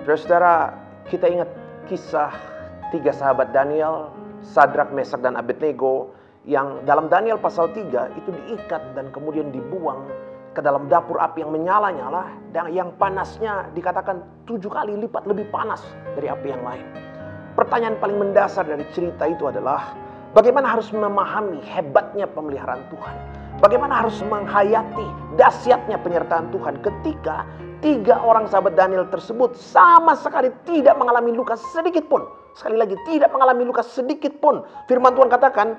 Saudara-saudara, kita ingat kisah 3 sahabat Daniel, Sadrak, Mesak, dan Abednego, yang dalam Daniel pasal 3 itu diikat dan kemudian dibuang ke dalam dapur api yang menyala-nyala, dan yang panasnya dikatakan 7 kali lipat lebih panas dari api yang lain. Pertanyaan paling mendasar dari cerita itu adalah, bagaimana harus memahami hebatnya pemeliharaan Tuhan? Bagaimana harus menghayati dahsyatnya penyertaan Tuhan ketika 3 orang sahabat Daniel tersebut sama sekali tidak mengalami luka sedikit pun. Sekali lagi, tidak mengalami luka sedikit pun. Firman Tuhan katakan,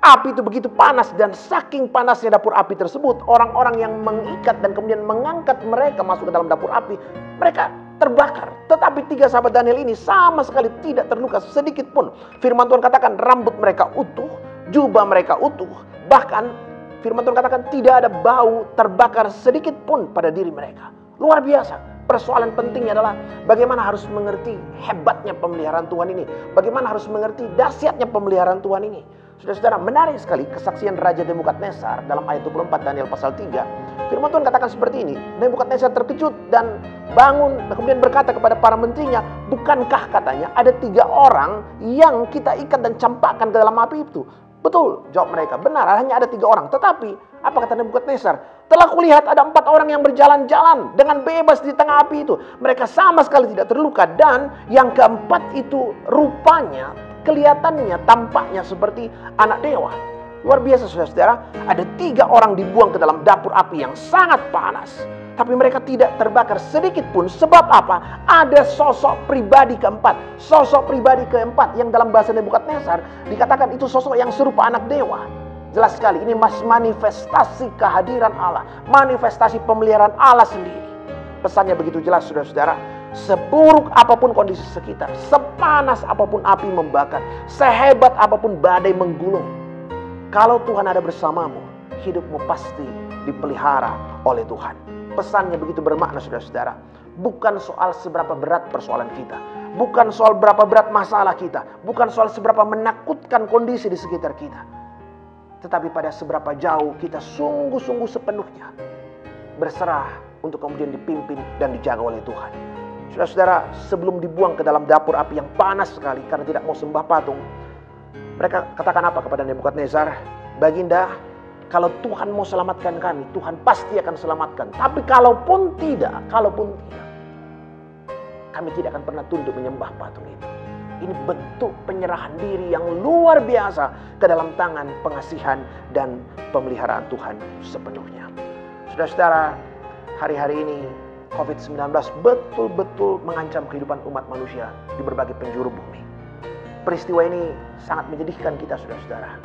api itu begitu panas, dan saking panasnya dapur api tersebut, orang-orang yang mengikat dan kemudian mengangkat mereka masuk ke dalam dapur api, mereka terbakar. Tetapi 3 sahabat Daniel ini sama sekali tidak terluka sedikit pun. Firman Tuhan katakan rambut mereka utuh, jubah mereka utuh, bahkan firman Tuhan katakan tidak ada bau terbakar sedikit pun pada diri mereka. Luar biasa. Persoalan pentingnya adalah bagaimana harus mengerti hebatnya pemeliharaan Tuhan ini. Bagaimana harus mengerti dahsyatnya pemeliharaan Tuhan ini. Saudara-saudara, menarik sekali kesaksian Raja Nebukadnezar dalam ayat 24 Daniel pasal 3. Firman Tuhan katakan seperti ini. Nebukadnezar terkejut dan bangun, kemudian berkata kepada para menterinya, bukankah katanya ada 3 orang yang kita ikat dan campakkan ke dalam api itu? Betul, jawab mereka. Benar, hanya ada 3 orang. Tetapi, apa kata Nebukadnezar? Telah kulihat ada 4 orang yang berjalan-jalan dengan bebas di tengah api itu. Mereka sama sekali tidak terluka. Dan yang keempat itu rupanya, kelihatannya, tampaknya seperti anak dewa. Luar biasa, saudara-saudara. Ada 3 orang dibuang ke dalam dapur api yang sangat panas. Tapi mereka tidak terbakar sedikit pun. Sebab apa? Ada sosok pribadi keempat. Sosok pribadi keempat yang dalam bahasa Nebukadnezar dikatakan itu sosok yang serupa anak dewa. Jelas sekali, ini manifestasi kehadiran Allah. Manifestasi pemeliharaan Allah sendiri. Pesannya begitu jelas, saudara-saudara. Seburuk apapun kondisi sekitar, sepanas apapun api membakar, sehebat apapun badai menggulung, kalau Tuhan ada bersamamu, hidupmu pasti dipelihara oleh Tuhan. Pesannya begitu bermakna, saudara-saudara. Bukan soal seberapa berat persoalan kita. Bukan soal berapa berat masalah kita. Bukan soal seberapa menakutkan kondisi di sekitar kita. Tetapi pada seberapa jauh kita sungguh-sungguh sepenuhnya berserah untuk kemudian dipimpin dan dijaga oleh Tuhan. Saudara-saudara, sebelum dibuang ke dalam dapur api yang panas sekali karena tidak mau sembah patung, mereka katakan apa kepada Nebukadnezar? Baginda, kalau Tuhan mau selamatkan kami, Tuhan pasti akan selamatkan. Tapi kalaupun tidak, kami tidak akan pernah tunduk menyembah patung itu. Ini bentuk penyerahan diri yang luar biasa ke dalam tangan pengasihan dan pemeliharaan Tuhan sepenuhnya. Saudara-saudara, hari-hari ini COVID-19 betul-betul mengancam kehidupan umat manusia di berbagai penjuru bumi. Peristiwa ini sangat menyedihkan kita, saudara-saudara.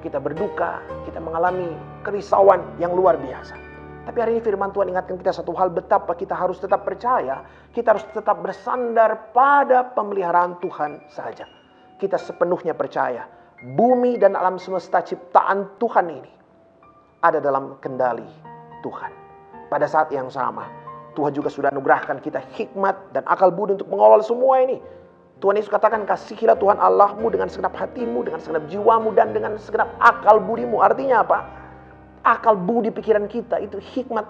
Kita berduka, kita mengalami kerisauan yang luar biasa. Tapi hari ini firman Tuhan ingatkan kita satu hal, betapa kita harus tetap percaya. Kita harus tetap bersandar pada pemeliharaan Tuhan saja. Kita sepenuhnya percaya bumi dan alam semesta ciptaan Tuhan ini ada dalam kendali Tuhan. Pada saat yang sama, Tuhan juga sudah anugerahkan kita hikmat dan akal budi untuk mengelola semua ini. Tuhan Yesus katakan, kasihilah Tuhan Allahmu dengan segenap hatimu, dengan segenap jiwamu, dan dengan segenap akal budimu. Artinya apa? Akal budi pikiran kita itu hikmat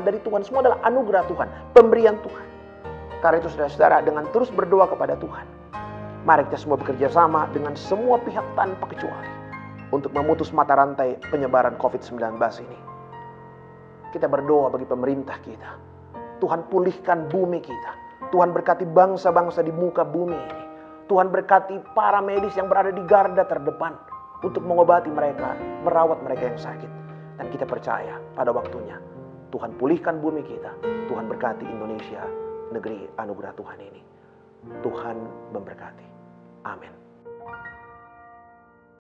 dari Tuhan. Semua adalah anugerah Tuhan, pemberian Tuhan. Karena itu saudara-saudara, dengan terus berdoa kepada Tuhan, mari kita semua bekerja sama dengan semua pihak tanpa kecuali untuk memutus mata rantai penyebaran COVID-19 ini. Kita berdoa bagi pemerintah kita. Tuhan pulihkan bumi kita. Tuhan berkati bangsa-bangsa di muka bumi ini. Tuhan berkati para medis yang berada di garda terdepan untuk mengobati mereka, merawat mereka yang sakit. Dan kita percaya pada waktunya Tuhan pulihkan bumi kita. Tuhan berkati Indonesia, negeri anugerah Tuhan ini. Tuhan memberkati. Amin.